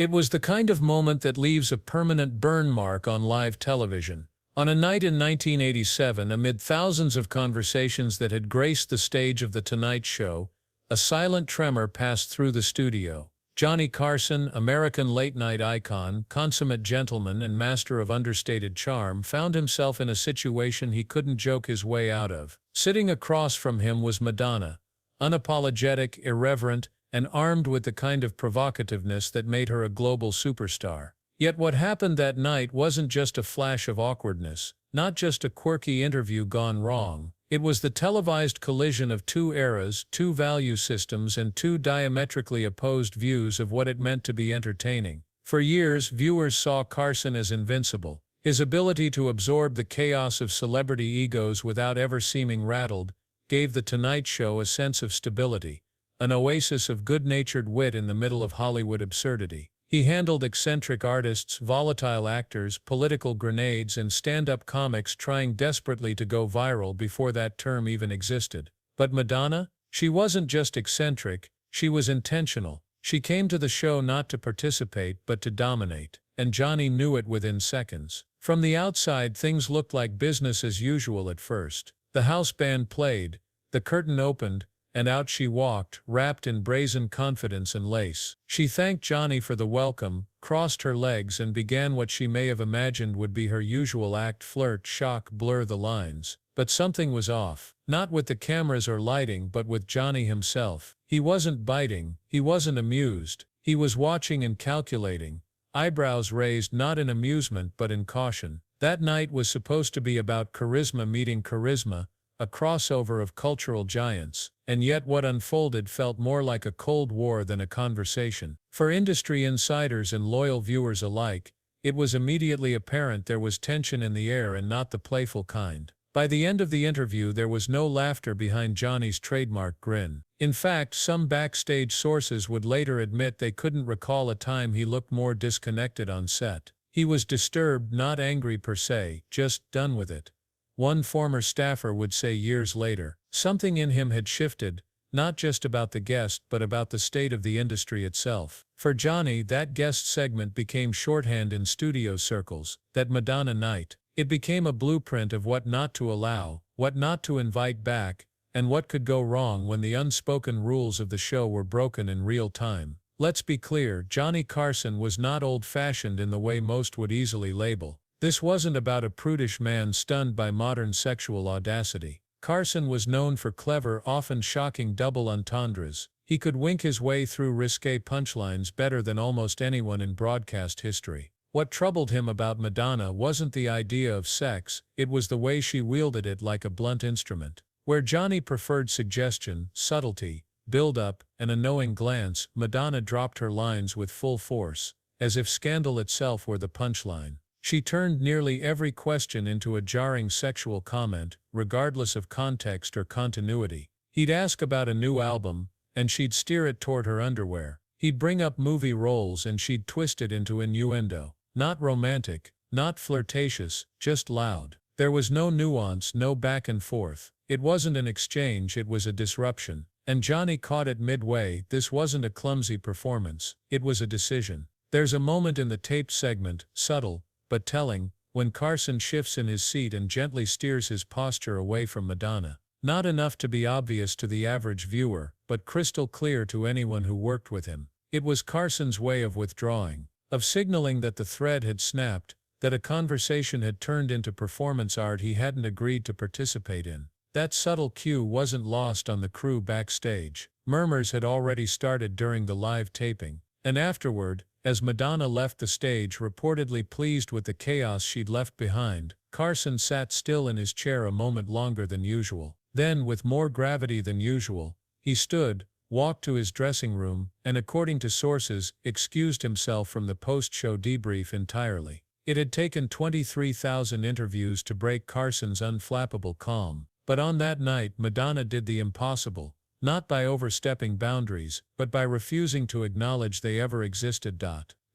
It was the kind of moment that leaves a permanent burn mark on live television. On a night in 1987, amid thousands of conversations that had graced the stage of The Tonight Show, a silent tremor passed through the studio. Johnny Carson, American late-night icon, consummate gentleman and master of understated charm, found himself in a situation he couldn't joke his way out of. Sitting across from him was Madonna, unapologetic, irreverent, and armed with the kind of provocativeness that made her a global superstar. Yet what happened that night wasn't just a flash of awkwardness, not just a quirky interview gone wrong. It was the televised collision of two eras, two value systems, and two diametrically opposed views of what it meant to be entertaining. For years, viewers saw Carson as invincible. His ability to absorb the chaos of celebrity egos without ever seeming rattled gave The Tonight Show a sense of stability, an oasis of good-natured wit in the middle of Hollywood absurdity. He handled eccentric artists, volatile actors, political grenades, and stand-up comics trying desperately to go viral before that term even existed. But Madonna? She wasn't just eccentric, she was intentional. She came to the show not to participate but to dominate. And Johnny knew it within seconds. From the outside, things looked like business as usual at first. The house band played, the curtain opened, and out she walked, wrapped in brazen confidence and lace. She thanked Johnny for the welcome, crossed her legs, and began what she may have imagined would be her usual act: flirt, shock, blur the lines. But something was off. Not with the cameras or lighting, but with Johnny himself. He wasn't biting, he wasn't amused. He was watching and calculating, eyebrows raised not in amusement but in caution. That night was supposed to be about charisma meeting charisma, a crossover of cultural giants, and yet what unfolded felt more like a Cold War than a conversation. For industry insiders and loyal viewers alike, it was immediately apparent there was tension in the air, and not the playful kind. By the end of the interview, there was no laughter behind Johnny's trademark grin. In fact, some backstage sources would later admit they couldn't recall a time he looked more disconnected on set. He was disturbed, not angry per se, just done with it. One former staffer would say years later, something in him had shifted, not just about the guest but about the state of the industry itself. For Johnny, that guest segment became shorthand in studio circles, that Madonna night. It became a blueprint of what not to allow, what not to invite back, and what could go wrong when the unspoken rules of the show were broken in real time. Let's be clear, Johnny Carson was not old-fashioned in the way most would easily label. This wasn't about a prudish man stunned by modern sexual audacity. Carson was known for clever, often shocking double entendres. He could wink his way through risque punchlines better than almost anyone in broadcast history. What troubled him about Madonna wasn't the idea of sex, it was the way she wielded it like a blunt instrument. Where Johnny preferred suggestion, subtlety, build-up, and a knowing glance, Madonna dropped her lines with full force, as if scandal itself were the punchline. She turned nearly every question into a jarring sexual comment, regardless of context or continuity. He'd ask about a new album, and she'd steer it toward her underwear. He'd bring up movie roles, and she'd twist it into innuendo. Not romantic, not flirtatious, just loud. There was no nuance, no back and forth. It wasn't an exchange, it was a disruption. And Johnny caught it midway. This wasn't a clumsy performance, it was a decision. There's a moment in the taped segment, subtle but telling, when Carson shifts in his seat and gently steers his posture away from Madonna. Not enough to be obvious to the average viewer, but crystal clear to anyone who worked with him. It was Carson's way of withdrawing, of signaling that the thread had snapped, that a conversation had turned into performance art he hadn't agreed to participate in. That subtle cue wasn't lost on the crew backstage. Murmurs had already started during the live taping, and afterward, as Madonna left the stage reportedly pleased with the chaos she'd left behind, Carson sat still in his chair a moment longer than usual. Then, with more gravity than usual, he stood, walked to his dressing room, and according to sources, excused himself from the post-show debrief entirely. It had taken 23,000 interviews to break Carson's unflappable calm. But on that night, Madonna did the impossible. Not by overstepping boundaries, but by refusing to acknowledge they ever existed.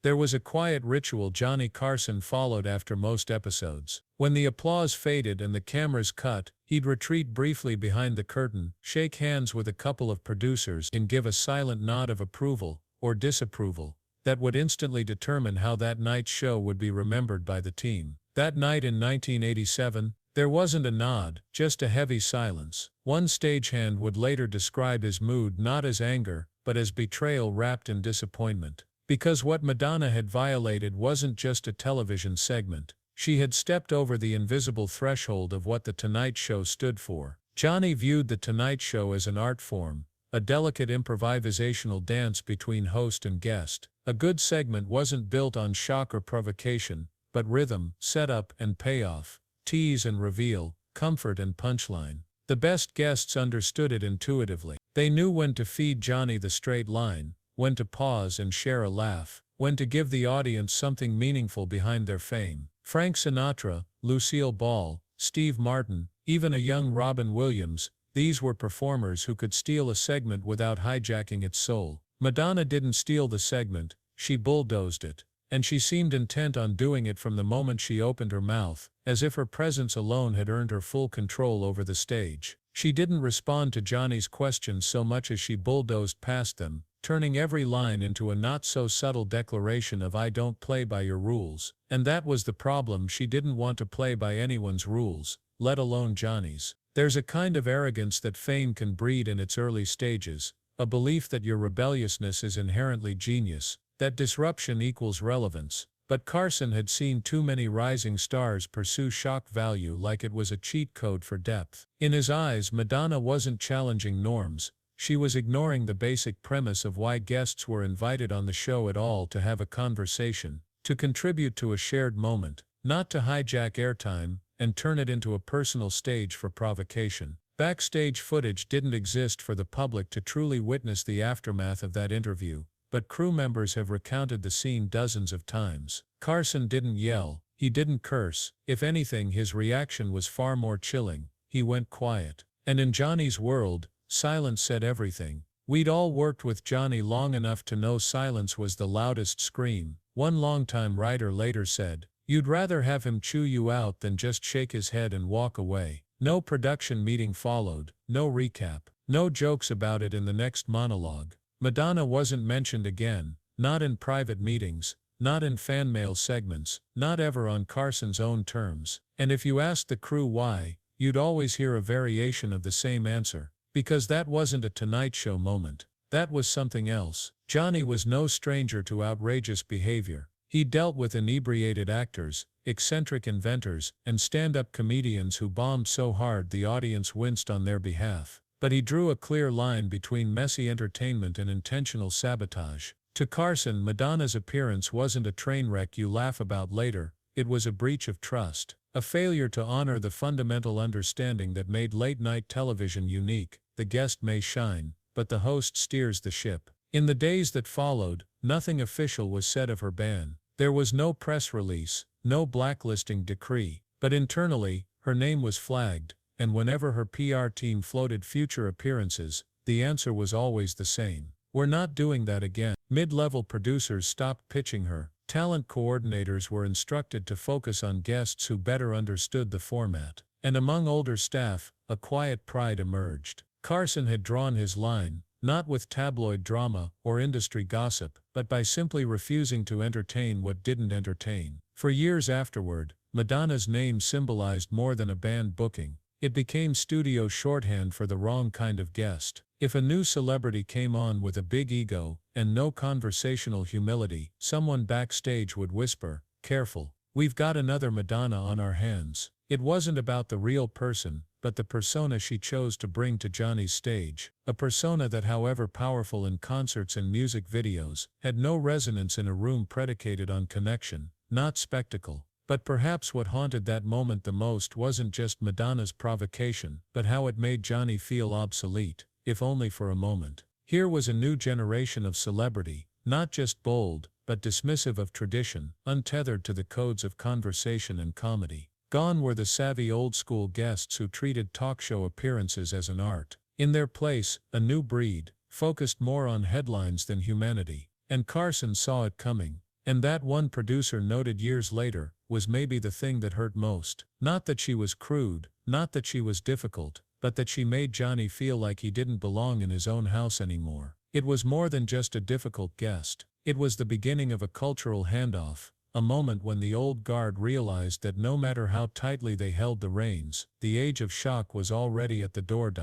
There was a quiet ritual Johnny Carson followed after most episodes. When the applause faded and the cameras cut, he'd retreat briefly behind the curtain, shake hands with a couple of producers, and give a silent nod of approval or disapproval. that would instantly determine how that night's show would be remembered by the team. That night in 1987, there wasn't a nod, just a heavy silence. One stagehand would later describe his mood not as anger, but as betrayal wrapped in disappointment. Because what Madonna had violated wasn't just a television segment. She had stepped over the invisible threshold of what The Tonight Show stood for. Johnny viewed The Tonight Show as an art form, a delicate improvisational dance between host and guest. A good segment wasn't built on shock or provocation, but rhythm, setup and payoff, tease and reveal, comfort and punchline. The best guests understood it intuitively. They knew when to feed Johnny the straight line, when to pause and share a laugh, when to give the audience something meaningful behind their fame. Frank Sinatra, Lucille Ball, Steve Martin, even a young Robin Williams, these were performers who could steal a segment without hijacking its soul. Madonna didn't steal the segment, she bulldozed it. And she seemed intent on doing it from the moment she opened her mouth, as if her presence alone had earned her full control over the stage. She didn't respond to Johnny's questions so much as she bulldozed past them, turning every line into a not-so-subtle declaration of "I don't play by your rules." And that was the problem, she didn't want to play by anyone's rules, let alone Johnny's. There's a kind of arrogance that fame can breed in its early stages, a belief that your rebelliousness is inherently genius, that disruption equals relevance. But Carson had seen too many rising stars pursue shock value like it was a cheat code for depth. In his eyes, Madonna wasn't challenging norms, she was ignoring the basic premise of why guests were invited on the show at all: to have a conversation, to contribute to a shared moment, not to hijack airtime and turn it into a personal stage for provocation. Backstage footage didn't exist for the public to truly witness the aftermath of that interview, but crew members have recounted the scene dozens of times. Carson didn't yell, he didn't curse. If anything, his reaction was far more chilling. He went quiet. And in Johnny's world, silence said everything. We'd all worked with Johnny long enough to know silence was the loudest scream. One longtime writer later said, "You'd rather have him chew you out than just shake his head and walk away." No production meeting followed, no recap, no jokes about it in the next monologue. Madonna wasn't mentioned again, not in private meetings, not in fan mail segments, not ever on Carson's own terms. And if you asked the crew why, you'd always hear a variation of the same answer. Because that wasn't a Tonight Show moment. That was something else. Johnny was no stranger to outrageous behavior. He dealt with inebriated actors, eccentric inventors, and stand-up comedians who bombed so hard the audience winced on their behalf. But he drew a clear line between messy entertainment and intentional sabotage. To Carson, Madonna's appearance wasn't a train wreck you laugh about later, it was a breach of trust, a failure to honor the fundamental understanding that made late-night television unique. The guest may shine, but the host steers the ship. In the days that followed, nothing official was said of her ban. There was no press release, no blacklisting decree, but internally, her name was flagged. And whenever her PR team floated future appearances, the answer was always the same: "We're not doing that again." Mid-level producers stopped pitching her. Talent coordinators were instructed to focus on guests who better understood the format. And among older staff, a quiet pride emerged. Carson had drawn his line, not with tabloid drama or industry gossip, but by simply refusing to entertain what didn't entertain. For years afterward, Madonna's name symbolized more than a band booking. It became studio shorthand for the wrong kind of guest. If a new celebrity came on with a big ego and no conversational humility, someone backstage would whisper, "Careful, we've got another Madonna on our hands." It wasn't about the real person, but the persona she chose to bring to Johnny's stage. A persona that, however powerful in concerts and music videos, had no resonance in a room predicated on connection, not spectacle. But perhaps what haunted that moment the most wasn't just Madonna's provocation, but how it made Johnny feel obsolete, if only for a moment. Here was a new generation of celebrity, not just bold, but dismissive of tradition, untethered to the codes of conversation and comedy. Gone were the savvy old-school guests who treated talk show appearances as an art. In their place, a new breed, focused more on headlines than humanity. And Carson saw it coming. And that, one producer noted years later, was maybe the thing that hurt most. Not that she was crude, not that she was difficult, but that she made Johnny feel like he didn't belong in his own house anymore. It was more than just a difficult guest. It was the beginning of a cultural handoff, a moment when the old guard realized that no matter how tightly they held the reins, the age of shock was already at the door.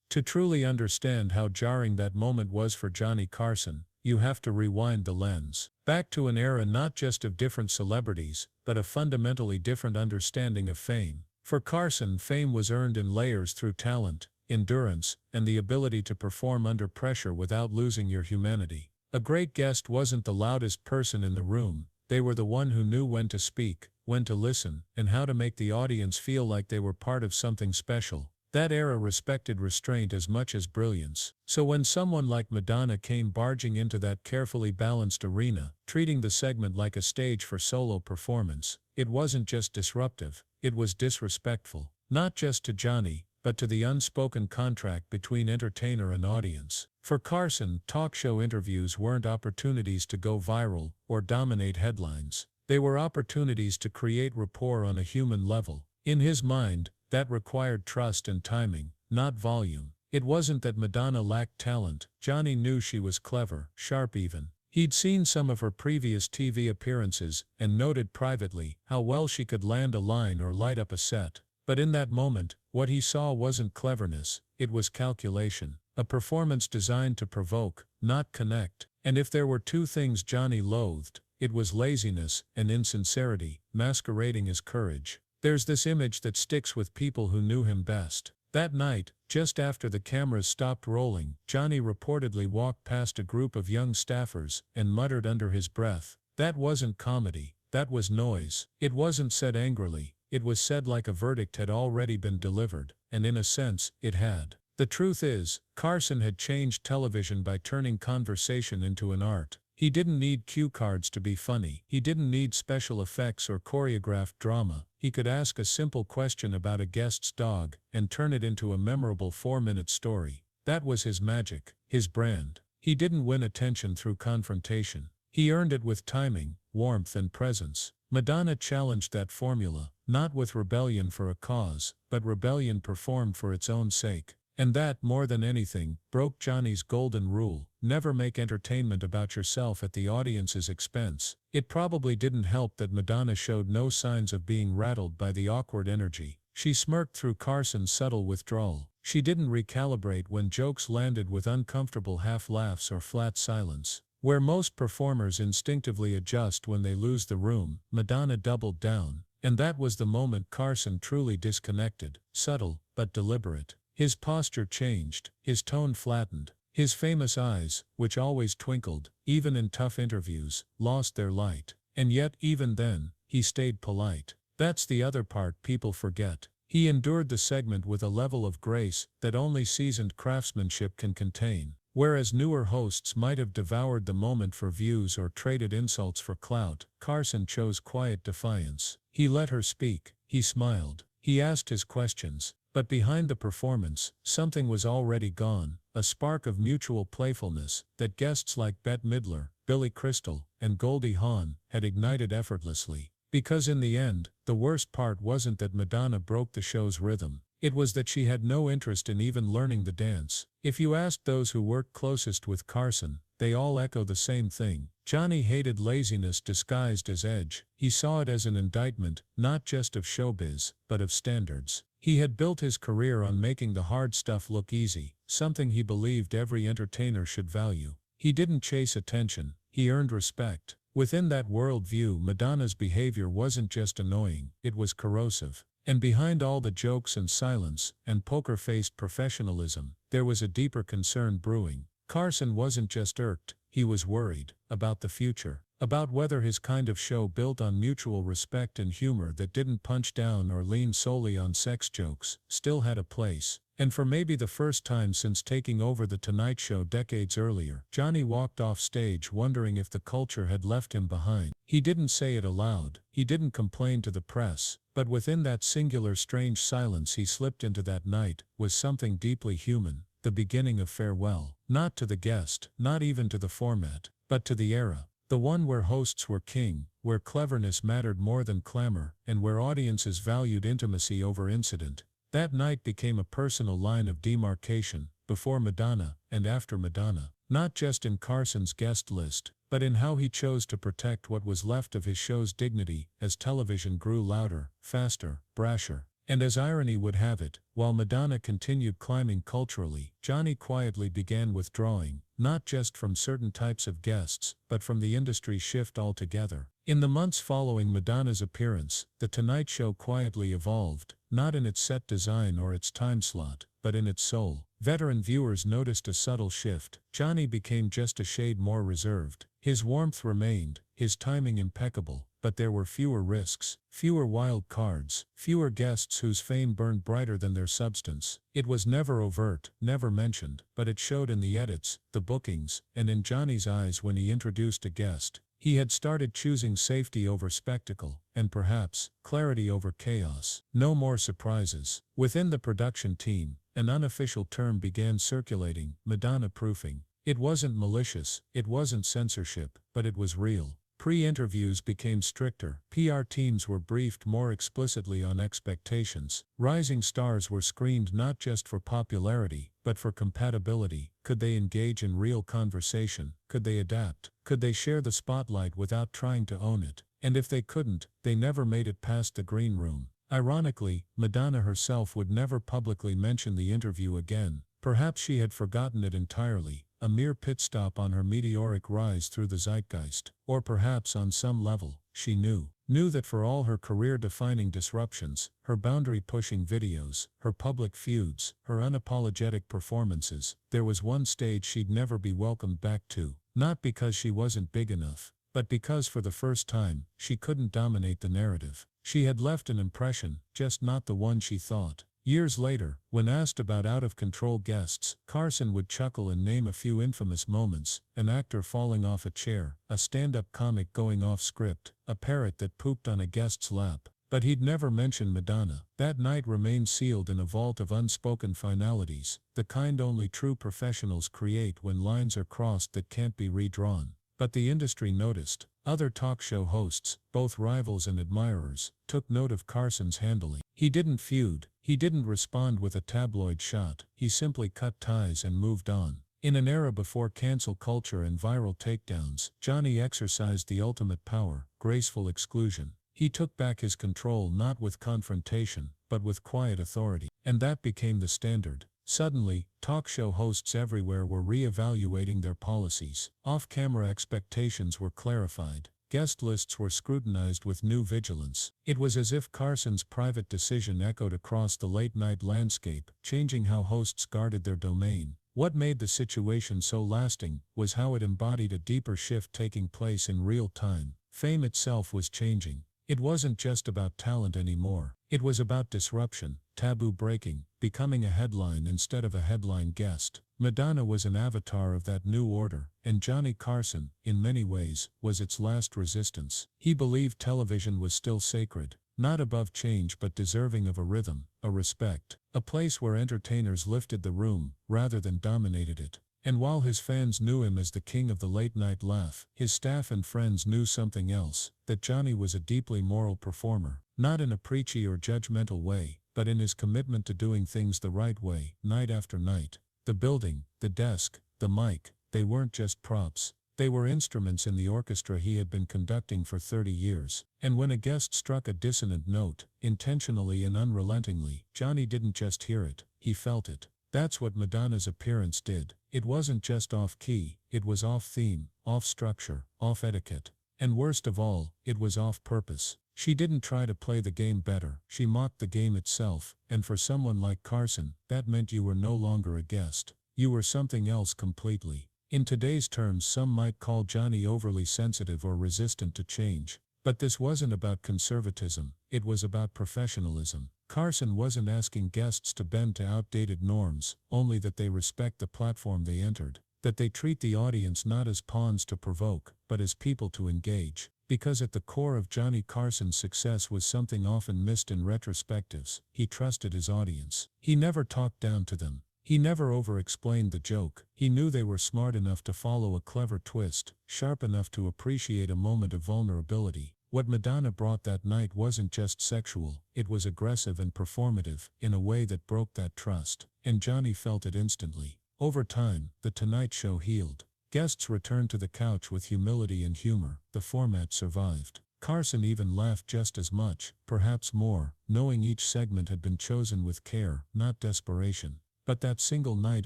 To truly understand how jarring that moment was for Johnny Carson, you have to rewind the lens back to an era not just of different celebrities, but a fundamentally different understanding of fame. For Carson, fame was earned in layers through talent, endurance, and the ability to perform under pressure without losing your humanity. A great guest wasn't the loudest person in the room, they were the one who knew when to speak, when to listen, and how to make the audience feel like they were part of something special. That era respected restraint as much as brilliance. So when someone like Madonna came barging into that carefully balanced arena, treating the segment like a stage for solo performance, it wasn't just disruptive, it was disrespectful. Not just to Johnny, but to the unspoken contract between entertainer and audience. For Carson, talk show interviews weren't opportunities to go viral or dominate headlines. They were opportunities to create rapport on a human level. In his mind, that required trust and timing, not volume. It wasn't that Madonna lacked talent. Johnny knew she was clever, sharp even. He'd seen some of her previous TV appearances and noted privately how well she could land a line or light up a set. But in that moment, what he saw wasn't cleverness, it was calculation. A performance designed to provoke, not connect. And if there were two things Johnny loathed, it was laziness and insincerity, masquerading as courage. There's this image that sticks with people who knew him best. That night, just after the cameras stopped rolling, Johnny reportedly walked past a group of young staffers and muttered under his breath, "That wasn't comedy, that was noise." It wasn't said angrily, it was said like a verdict had already been delivered, and in a sense, it had. The truth is, Carson had changed television by turning conversation into an art. He didn't need cue cards to be funny. He didn't need special effects or choreographed drama. He could ask a simple question about a guest's dog and turn it into a memorable 4-minute story. That was his magic, his brand. He didn't win attention through confrontation. He earned it with timing, warmth, and presence. Madonna challenged that formula, not with rebellion for a cause, but rebellion performed for its own sake. And that, more than anything, broke Johnny's golden rule: never make entertainment about yourself at the audience's expense. It probably didn't help that Madonna showed no signs of being rattled by the awkward energy. She smirked through Carson's subtle withdrawal. She didn't recalibrate when jokes landed with uncomfortable half-laughs or flat silence. Where most performers instinctively adjust when they lose the room, Madonna doubled down. And that was the moment Carson truly disconnected. Subtle, but deliberate. His posture changed, his tone flattened. His famous eyes, which always twinkled, even in tough interviews, lost their light. And yet, even then, he stayed polite. That's the other part people forget. He endured the segment with a level of grace that only seasoned craftsmanship can contain. Whereas newer hosts might have devoured the moment for views or traded insults for clout, Carson chose quiet defiance. He let her speak, he smiled, he asked his questions. But behind the performance, something was already gone, a spark of mutual playfulness that guests like Bette Midler, Billy Crystal, and Goldie Hawn had ignited effortlessly. Because in the end, the worst part wasn't that Madonna broke the show's rhythm. It was that she had no interest in even learning the dance. If you asked those who worked closest with Carson, they all echo the same thing. Johnny hated laziness disguised as edge. He saw it as an indictment, not just of showbiz, but of standards. He had built his career on making the hard stuff look easy, something he believed every entertainer should value. He didn't chase attention, he earned respect. Within that worldview, Madonna's behavior wasn't just annoying, it was corrosive. And behind all the jokes and silence, and poker-faced professionalism, there was a deeper concern brewing. Carson wasn't just irked, he was worried about the future, about whether his kind of show built on mutual respect and humor that didn't punch down or lean solely on sex jokes, still had a place. And for maybe the first time since taking over The Tonight Show decades earlier, Johnny walked off stage wondering if the culture had left him behind. He didn't say it aloud, he didn't complain to the press, but within that singular strange silence he slipped into that night was something deeply human, the beginning of farewell, not to the guest, not even to the format, but to the era. The one where hosts were king, where cleverness mattered more than clamor, and where audiences valued intimacy over incident. That night became a personal line of demarcation, before Madonna and after Madonna. Not just in Carson's guest list, but in how he chose to protect what was left of his show's dignity as television grew louder, faster, brasher. And as irony would have it, while Madonna continued climbing culturally, Johnny quietly began withdrawing, not just from certain types of guests, but from the industry shift altogether. In the months following Madonna's appearance, The Tonight Show quietly evolved, not in its set design or its time slot, but in its soul. Veteran viewers noticed a subtle shift. Johnny became just a shade more reserved. His warmth remained, his timing impeccable, but there were fewer risks, fewer wild cards, fewer guests whose fame burned brighter than their substance. It was never overt, never mentioned, but it showed in the edits, the bookings, and in Johnny's eyes when he introduced a guest. He had started choosing safety over spectacle, and perhaps, clarity over chaos. No more surprises. Within the production team, an unofficial term began circulating, Madonna proofing. It wasn't malicious, it wasn't censorship, but it was real. Pre-interviews became stricter, PR teams were briefed more explicitly on expectations, rising stars were screened not just for popularity, but for compatibility. Could they engage in real conversation? Could they adapt? Could they share the spotlight without trying to own it? And if they couldn't, they never made it past the green room. Ironically, Madonna herself would never publicly mention the interview again. Perhaps she had forgotten it entirely, a mere pit stop on her meteoric rise through the zeitgeist. Or perhaps on some level, she knew that for all her career-defining disruptions, her boundary-pushing videos, her public feuds, her unapologetic performances, there was one stage she'd never be welcomed back to. Not because she wasn't big enough, but because for the first time, she couldn't dominate the narrative. She had left an impression, just not the one she thought. Years later, when asked about out-of-control guests, Carson would chuckle and name a few infamous moments: an actor falling off a chair, a stand-up comic going off script, a parrot that pooped on a guest's lap. But he'd never mention Madonna. That night remained sealed in a vault of unspoken finalities, the kind only true professionals create when lines are crossed that can't be redrawn. But the industry noticed. Other talk show hosts, both rivals and admirers, took note of Carson's handling. He didn't feud, he didn't respond with a tabloid shot, he simply cut ties and moved on. In an era before cancel culture and viral takedowns, Johnny exercised the ultimate power, graceful exclusion. He took back his control not with confrontation, but with quiet authority. And that became the standard. Suddenly, talk show hosts everywhere were re-evaluating their policies. Off-camera expectations were clarified. Guest lists were scrutinized with new vigilance. It was as if Carson's private decision echoed across the late-night landscape, changing how hosts guarded their domain. What made the situation so lasting was how it embodied a deeper shift taking place in real time. Fame itself was changing. It wasn't just about talent anymore. It was about disruption, taboo breaking, becoming a headline instead of a headline guest. Madonna was an avatar of that new order, and Johnny Carson, in many ways, was its last resistance. He believed television was still sacred, not above change but deserving of a rhythm, a respect, a place where entertainers lifted the room, rather than dominated it. And while his fans knew him as the king of the late-night laugh, his staff and friends knew something else, that Johnny was a deeply moral performer, not in a preachy or judgmental way, but in his commitment to doing things the right way, night after night. The building, the desk, the mic, they weren't just props. They were instruments in the orchestra he had been conducting for 30 years. And when a guest struck a dissonant note, intentionally and unrelentingly, Johnny didn't just hear it, he felt it. That's what Madonna's appearance did. It wasn't just off-key, it was off-theme, off-structure, off-etiquette. And worst of all, it was off-purpose. She didn't try to play the game better, she mocked the game itself, and for someone like Carson, that meant you were no longer a guest. You were something else completely. In today's terms, some might call Johnny overly sensitive or resistant to change. But this wasn't about conservatism, it was about professionalism. Carson wasn't asking guests to bend to outdated norms, only that they respect the platform they entered, that they treat the audience not as pawns to provoke, but as people to engage. Because at the core of Johnny Carson's success was something often missed in retrospectives: he trusted his audience. He never talked down to them. He never over-explained the joke. He knew they were smart enough to follow a clever twist, sharp enough to appreciate a moment of vulnerability. What Madonna brought that night wasn't just sexual, it was aggressive and performative, in a way that broke that trust. And Johnny felt it instantly. Over time, The Tonight Show healed. Guests returned to the couch with humility and humor. The format survived. Carson even laughed just as much, perhaps more, knowing each segment had been chosen with care, not desperation. But that single night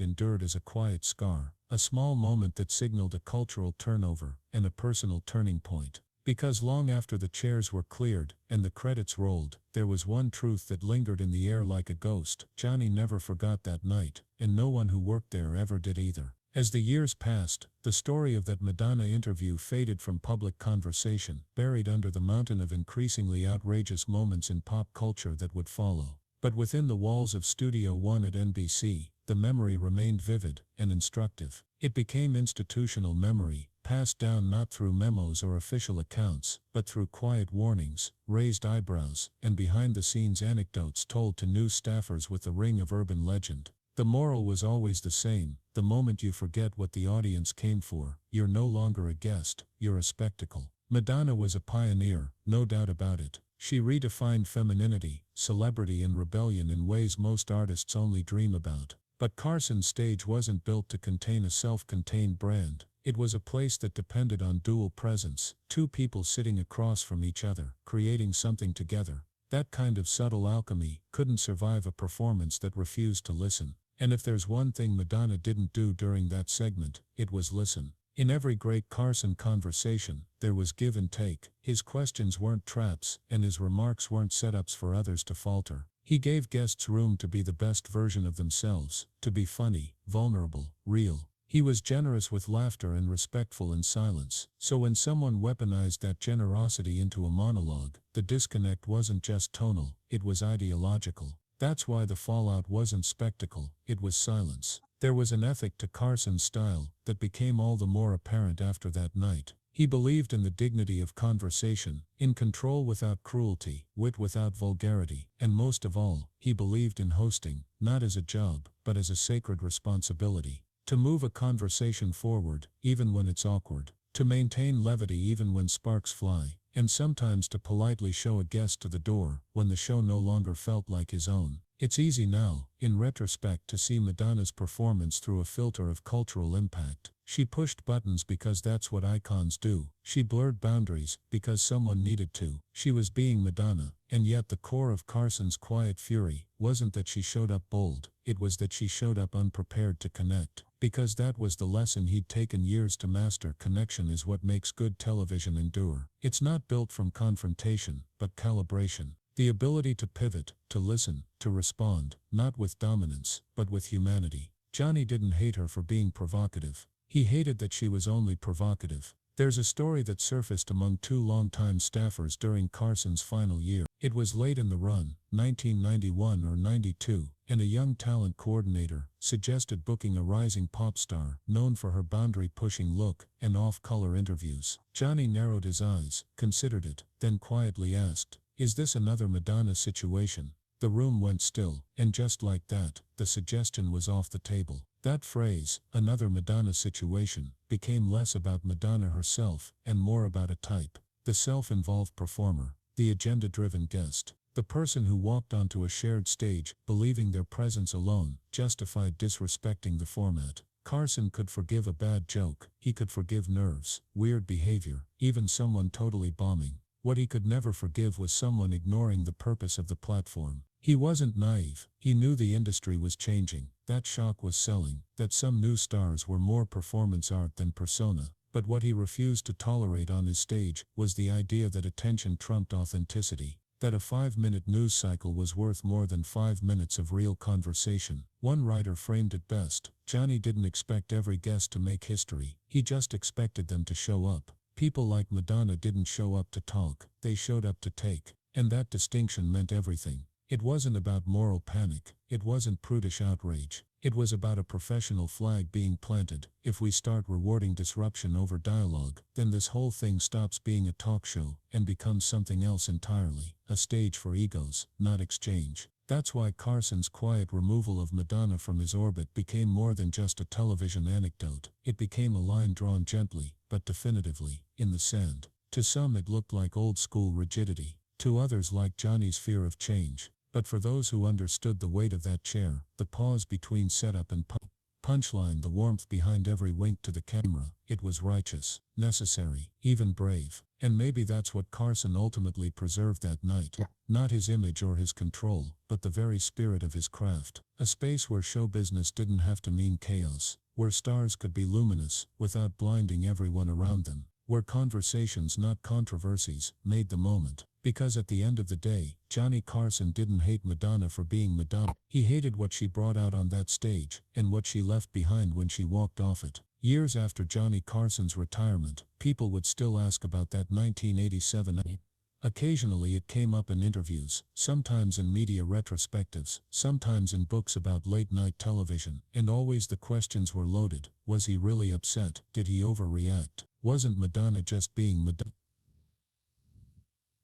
endured as a quiet scar, a small moment that signaled a cultural turnover and a personal turning point. Because long after the chairs were cleared and the credits rolled, there was one truth that lingered in the air like a ghost. Johnny never forgot that night, and no one who worked there ever did either. As the years passed, the story of that Madonna interview faded from public conversation, buried under the mountain of increasingly outrageous moments in pop culture that would follow. But within the walls of Studio One at NBC, the memory remained vivid and instructive. It became institutional memory, passed down not through memos or official accounts, but through quiet warnings, raised eyebrows, and behind-the-scenes anecdotes told to news staffers with the ring of urban legend. The moral was always the same: the moment you forget what the audience came for, you're no longer a guest, you're a spectacle. Madonna was a pioneer, no doubt about it. She redefined femininity, celebrity and rebellion in ways most artists only dream about. But Carson's stage wasn't built to contain a self-contained brand. It was a place that depended on dual presence, two people sitting across from each other, creating something together. That kind of subtle alchemy couldn't survive a performance that refused to listen. And if there's one thing Madonna didn't do during that segment, it was listen. In every great Carson conversation, there was give and take. His questions weren't traps, and his remarks weren't setups for others to falter. He gave guests room to be the best version of themselves, to be funny, vulnerable, real. He was generous with laughter and respectful in silence. So when someone weaponized that generosity into a monologue, the disconnect wasn't just tonal, it was ideological. That's why the fallout wasn't spectacle, it was silence. There was an ethic to Carson's style that became all the more apparent after that night. He believed in the dignity of conversation, in control without cruelty, wit without vulgarity, and most of all, he believed in hosting, not as a job, but as a sacred responsibility. To move a conversation forward, even when it's awkward. To maintain levity even when sparks fly. And sometimes to politely show a guest to the door when the show no longer felt like his own. It's easy now, in retrospect, to see Madonna's performance through a filter of cultural impact. She pushed buttons because that's what icons do. She blurred boundaries because someone needed to. She was being Madonna, and yet the core of Carson's quiet fury wasn't that she showed up bold, it was that she showed up unprepared to connect. Because that was the lesson he'd taken years to master. Connection is what makes good television endure. It's not built from confrontation, but calibration. The ability to pivot, to listen, to respond, not with dominance, but with humanity. Johnny didn't hate her for being provocative. He hated that she was only provocative. There's a story that surfaced among two longtime staffers during Carson's final year. It was late in the run, 1991 or 92, and a young talent coordinator suggested booking a rising pop star known for her boundary-pushing look and off-color interviews. Johnny narrowed his eyes, considered it, then quietly asked, "Is this another Madonna situation?" The room went still, and just like that, the suggestion was off the table. That phrase, "another Madonna situation," became less about Madonna herself and more about a type. The self-involved performer, the agenda-driven guest, the person who walked onto a shared stage, believing their presence alone justified disrespecting the format. Carson could forgive a bad joke, he could forgive nerves, weird behavior, even someone totally bombing. What he could never forgive was someone ignoring the purpose of the platform. He wasn't naive, he knew the industry was changing, that shock was selling, that some new stars were more performance art than persona. But what he refused to tolerate on his stage was the idea that attention trumped authenticity, that a 5-minute news cycle was worth more than 5 minutes of real conversation. One writer framed it best: Johnny didn't expect every guest to make history, he just expected them to show up. People like Madonna didn't show up to talk, they showed up to take. And that distinction meant everything. It wasn't about moral panic, it wasn't prudish outrage. It was about a professional flag being planted. If we start rewarding disruption over dialogue, then this whole thing stops being a talk show and becomes something else entirely, a stage for egos, not exchange. That's why Carson's quiet removal of Madonna from his orbit became more than just a television anecdote. It became a line drawn gently, but definitively, in the sand. To some it looked like old-school rigidity, to others like Johnny's fear of change. But for those who understood the weight of that chair, the pause between setup and punch, Punchline: the warmth behind every wink to the camera. It was righteous, necessary, even brave. And maybe that's what Carson ultimately preserved that night. Not his image or his control, but the very spirit of his craft. A space where show business didn't have to mean chaos. Where stars could be luminous, without blinding everyone around them. Where conversations, not controversies, made the moment. Because at the end of the day, Johnny Carson didn't hate Madonna for being Madonna. He hated what she brought out on that stage, and what she left behind when she walked off it. Years after Johnny Carson's retirement, people would still ask about that 1987. Occasionally it came up in interviews, sometimes in media retrospectives, sometimes in books about late-night television, and always the questions were loaded. Was he really upset? Did he overreact? Wasn't Madonna just being Madonna?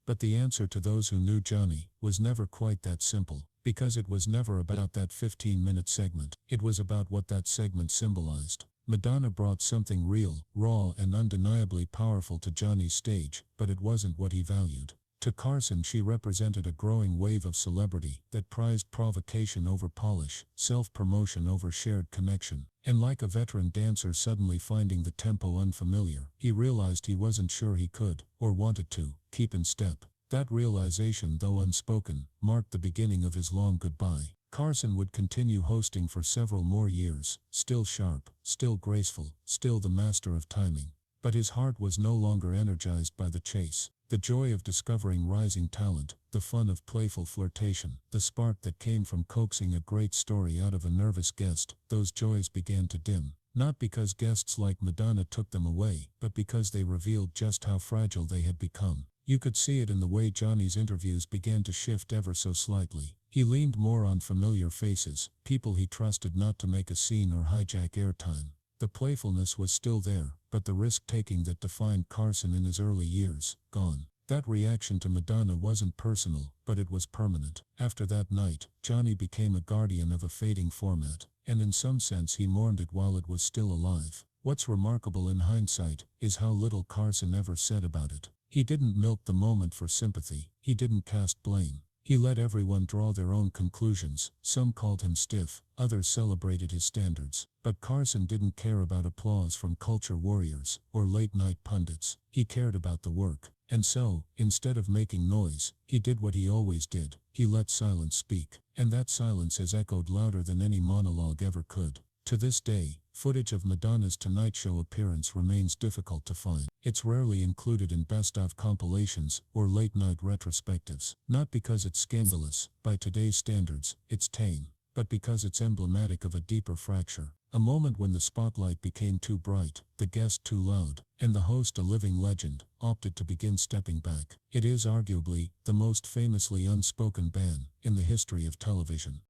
But the answer to those who knew Johnny was never quite that simple, because it was never about that 15-minute segment. It was about what that segment symbolized. Madonna brought something real, raw, and undeniably powerful to Johnny's stage, but it wasn't what he valued. To Carson, she represented a growing wave of celebrity that prized provocation over polish, self-promotion over shared connection. And like a veteran dancer suddenly finding the tempo unfamiliar, he realized he wasn't sure he could, or wanted to, keep in step. That realization, though unspoken, marked the beginning of his long goodbye. Carson would continue hosting for several more years, still sharp, still graceful, still the master of timing. But his heart was no longer energized by the chase. The joy of discovering rising talent, the fun of playful flirtation, the spark that came from coaxing a great story out of a nervous guest, those joys began to dim. Not because guests like Madonna took them away, but because they revealed just how fragile they had become. You could see it in the way Johnny's interviews began to shift ever so slightly. He leaned more on familiar faces, people he trusted not to make a scene or hijack airtime. The playfulness was still there, but the risk-taking that defined Carson in his early years, gone. That reaction to Madonna wasn't personal, but it was permanent. After that night, Johnny became a guardian of a fading format, and in some sense he mourned it while it was still alive. What's remarkable in hindsight is how little Carson ever said about it. He didn't milk the moment for sympathy. He didn't cast blame. He let everyone draw their own conclusions. Some called him stiff, others celebrated his standards. But Carson didn't care about applause from culture warriors or late-night pundits. He cared about the work. And so, instead of making noise, he did what he always did. He let silence speak. And that silence has echoed louder than any monologue ever could. To this day, footage of Madonna's Tonight Show appearance remains difficult to find. It's rarely included in best-of compilations or late-night retrospectives. Not because it's scandalous, by today's standards, it's tame, but because it's emblematic of a deeper fracture. A moment when the spotlight became too bright, the guest too loud, and the host, a living legend, opted to begin stepping back. It is arguably the most famously unspoken ban in the history of television.